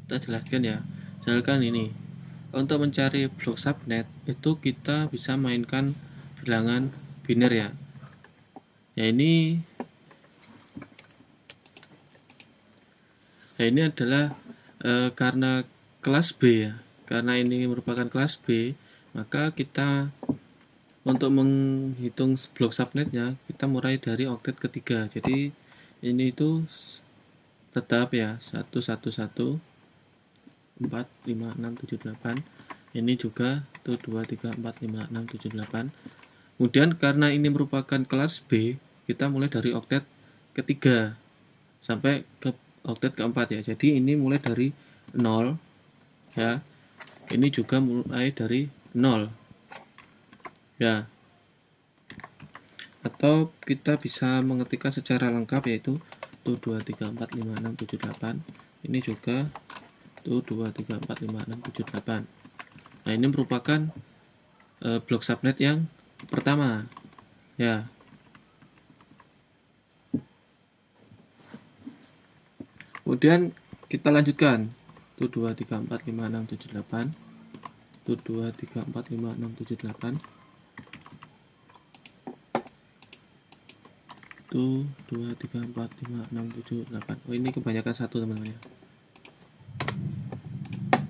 kita jelaskan ya. Misalkan ini, untuk mencari blok subnet itu kita bisa mainkan bilangan biner ya. Ya ini adalah karena kelas B ya. Karena ini merupakan kelas B, maka kita untuk menghitung blok subnetnya kita mulai dari oktet ketiga. Jadi ini itu tetap ya 111 4 5 6 7 8. Ini juga itu 2 3 4 5 6 7 8. Kemudian karena ini merupakan kelas B, kita mulai dari oktet ketiga sampai ke oktet keempat ya. Jadi ini mulai dari 0 ya. Ini juga mulai dari 0 ya. Atau kita bisa mengetikkan secara lengkap yaitu 1 2 3 4 5 6 7 8. Ini juga 1 2 3 4 5 6 7 8. Nah, ini merupakan blok subnet yang pertama ya. Kemudian kita lanjutkan 1 2 3 4 5 6 7 8. 1 2 3 4 5 6 7 8. 1 2 3 4 5 6 7 8. Oh, ini kebanyakan satu teman-teman ya.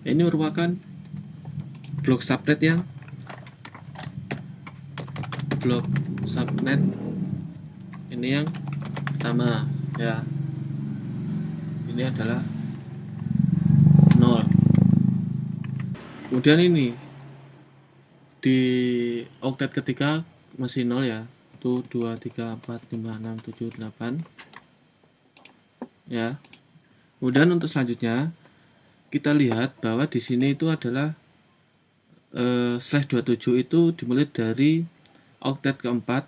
Ini merupakan blok subnet ini yang pertama ya. Ini adalah 0. Kemudian ini di oktet ketiga masih 0 ya. 1 2 3 4 5 6 7 8 ya. Kemudian untuk selanjutnya kita lihat bahwa di sini itu adalah slash 27 itu dimulai dari oktet keempat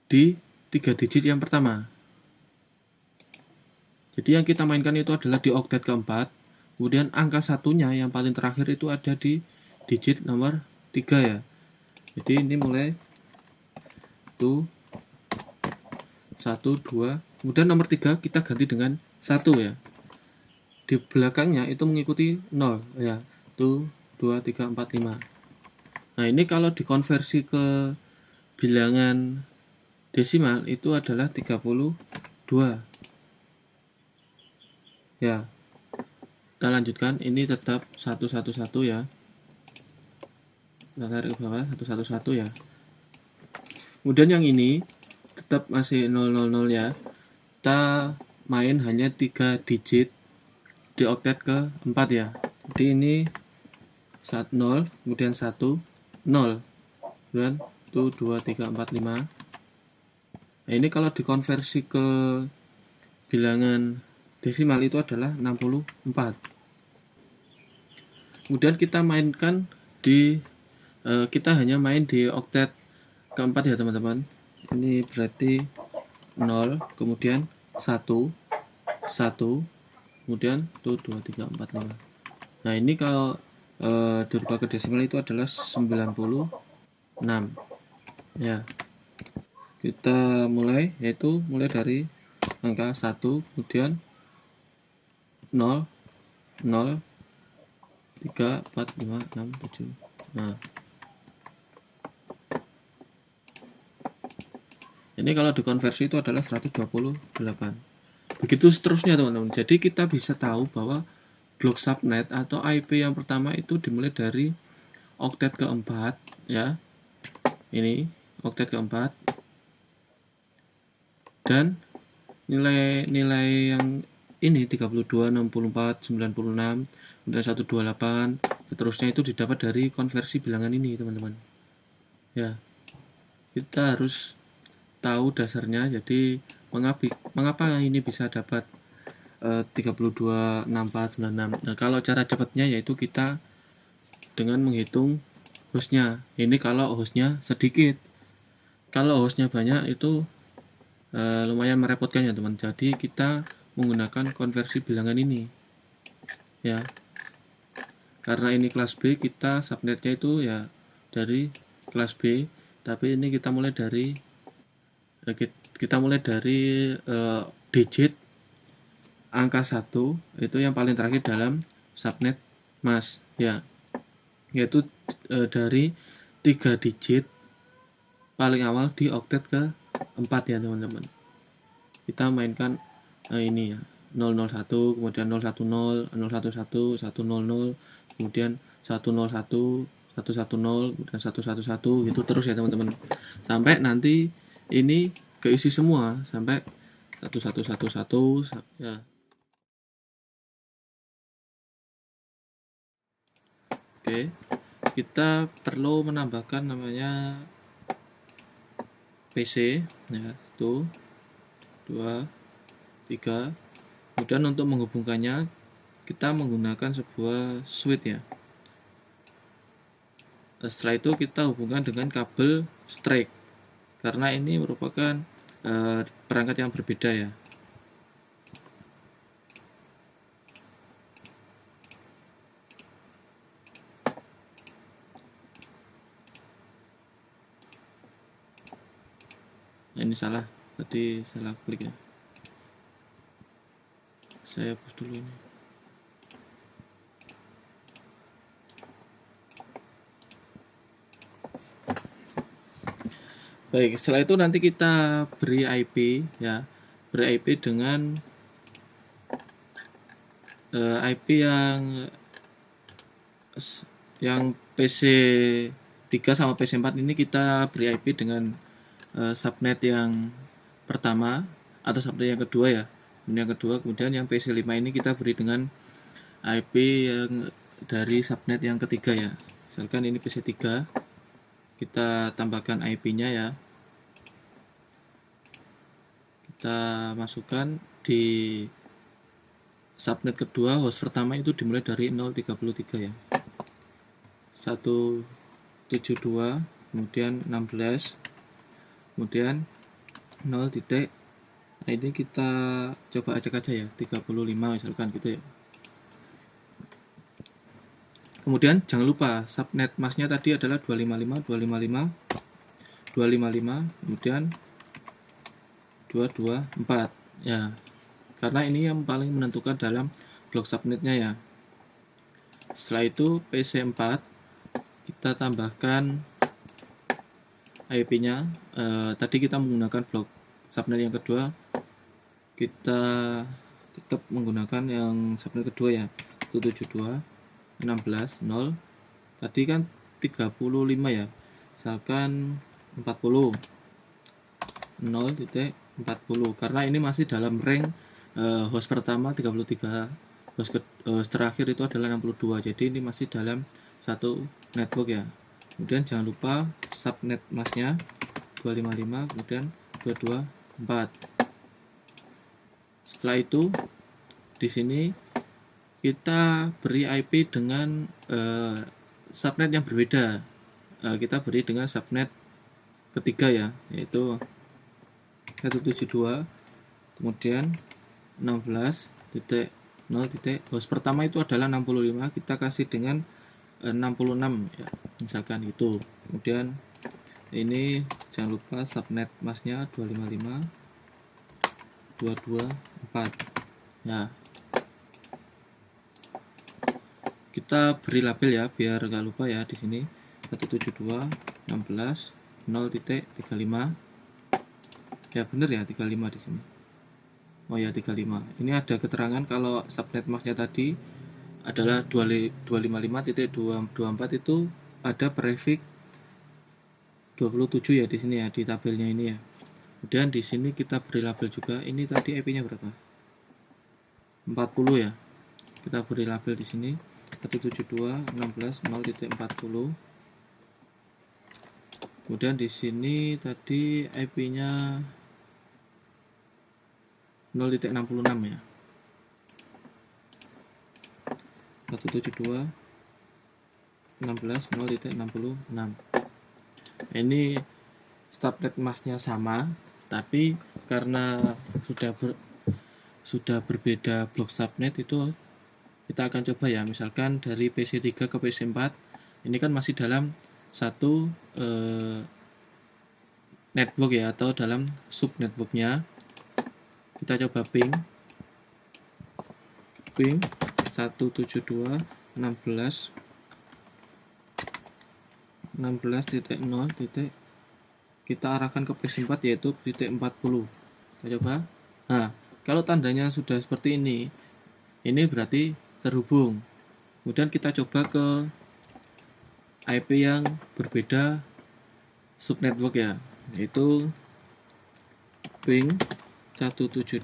di 3 digit yang pertama. Jadi yang kita mainkan itu adalah di oktet keempat, kemudian angka satunya yang paling terakhir itu ada di digit nomor 3 ya. Jadi ini mulai itu 1 2, kemudian nomor 3 kita ganti dengan 1 ya. Di belakangnya itu mengikuti 0 ya. 1 2 3 4 5. Nah, ini kalau dikonversi ke bilangan desimal itu adalah 32 ya. Kita lanjutkan, ini tetap 111 ya. Kita tarik ke bawah 111 ya. Kemudian yang ini tetap masih 000 ya. Kita main hanya 3 digit di oktet keempat ya. Jadi ini 0, kemudian 1 0, kemudian 1 2 3 4 5. Nah, ini kalau dikonversi ke bilangan desimal itu adalah 64. Kemudian kita mainkan di kita hanya main di oktet keempat ya teman-teman. Ini berarti 0, kemudian 1 1, kemudian 1 2 3 4 5. Nah, ini kalau dirubah ke desimal itu adalah 96 ya. Kita mulai dari angka 1, kemudian 0 0 3 4 5 6 7. Nah, ini kalau dikonversi itu adalah 128. Begitu seterusnya teman-teman. Jadi kita bisa tahu bahwa blok subnet atau IP yang pertama itu dimulai dari oktet keempat ya. Ini oktet keempat, dan nilai yang ini 32 64 96 kemudian 128 seterusnya itu didapat dari konversi bilangan ini teman-teman ya. Kita harus tahu dasarnya. Jadi mengapa ini bisa dapat 32 64 96. Nah, kalau cara cepatnya yaitu kita dengan menghitung hostnya. Ini kalau hostnya sedikit. Kalau hostnya banyak itu lumayan merepotkan ya teman. Jadi kita menggunakan konversi bilangan ini ya. Karena ini kelas B, kita subnetnya itu ya dari kelas B, tapi ini kita mulai dari digit angka 1 itu yang paling terakhir dalam subnet mas ya, yaitu dari 3 digit paling awal di oktet ke 4 ya teman-teman. Kita mainkan ini ya, 001, kemudian 010, 011, 100, kemudian 101, 110, kemudian 111 gitu terus ya teman-teman. Sampai nanti ini keisi semua sampai 1111 ya. Oke, kita perlu menambahkan namanya PC ya, 1, 2, 3. Kemudian untuk menghubungkannya kita menggunakan sebuah switch ya. Setelah itu kita hubungkan dengan kabel strike karena ini merupakan perangkat yang berbeda ya. Nah, ini salah, tadi salah klik ya. Saya hapus dulu ini. Baik, setelah itu nanti kita beri IP ya, beri IP dengan IP yang PC 3 sama PC 4 ini kita beri IP dengan subnet yang pertama atau subnet yang kedua ya. Kemudian yang PC 5 ini kita beri dengan IP yang dari subnet yang ketiga ya. Misalkan ini PC 3, kita tambahkan IP-nya ya. Kita masukkan di subnet kedua, host pertama itu dimulai dari 033 ya. 172, kemudian 16, kemudian 0 titik. Nah, ini kita coba acak aja ya, 35 misalkan gitu ya. Kemudian jangan lupa subnet masnya tadi adalah 255, 255, 255, kemudian 224 ya. Karena ini yang paling menentukan dalam blok subnetnya ya. Setelah itu PC4 kita tambahkan IP-nya. Tadi kita menggunakan blok subnet yang kedua, kita tetap menggunakan yang subnet kedua ya, 172, 16, 0. Tadi kan 35 ya, misalkan 40, 0.40, karena ini masih dalam rank host pertama 33, host terakhir itu adalah 62, jadi ini masih dalam satu network ya. Kemudian jangan lupa subnet masnya 255, kemudian 224. Setelah itu di sini kita beri IP dengan subnet yang berbeda. Kita beri dengan subnet ketiga ya, yaitu 172, kemudian 16.0. Host pertama itu adalah 65, kita kasih dengan 66 ya, misalkan itu. Kemudian ini jangan lupa subnet masnya 255, 224 ya. Kita beri label ya biar nggak lupa ya, di sini 172, 16, 0.35 ya, bener ya 35 di sini. Oh ya 35. Ini ada keterangan kalau subnet masnya tadi adalah 255.224 itu ada prefix 27 ya di sini ya, di tabelnya ini ya. Kemudian di sini kita beri label juga. Ini tadi IP-nya berapa? 40 ya. Kita beri label di sini 172, 16, 0.40. Kemudian di sini tadi IP-nya 0.66 ya. 172, 16, 0.66. Ini subnet masnya sama, tapi karena sudah berbeda blok subnet itu kita akan coba ya, misalkan dari PC3 ke PC4 ini kan masih dalam satu network ya, atau dalam sub networknya. Kita coba ping ping 172.16.0. Kita arahkan ke PS4 yaitu titik 40. Kita coba. Nah, kalau tandanya sudah seperti ini berarti terhubung. Kemudian kita coba ke IP yang berbeda subnetwork ya, yaitu ping 172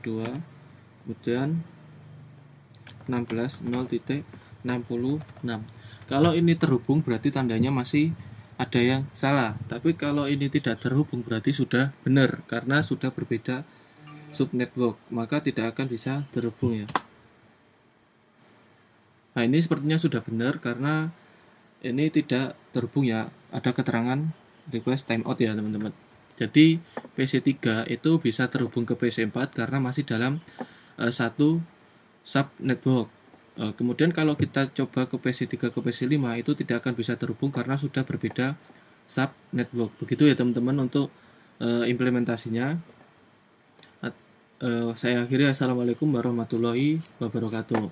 kemudian 16.0.66. Kalau ini terhubung berarti tandanya masih ada yang salah, tapi kalau ini tidak terhubung berarti sudah benar karena sudah berbeda subnetwork, maka tidak akan bisa terhubung ya. Nah, ini sepertinya sudah benar karena ini tidak terhubung ya, ada keterangan request timeout ya teman-teman. Jadi PC3 itu bisa terhubung ke PC4 karena masih dalam satu subnetwork. Kemudian kalau kita coba ke PC3 ke PC5 itu tidak akan bisa terhubung karena sudah berbeda subnetwork. Begitu ya teman-teman untuk implementasinya. Saya akhiri. Assalamualaikum warahmatullahi wabarakatuh.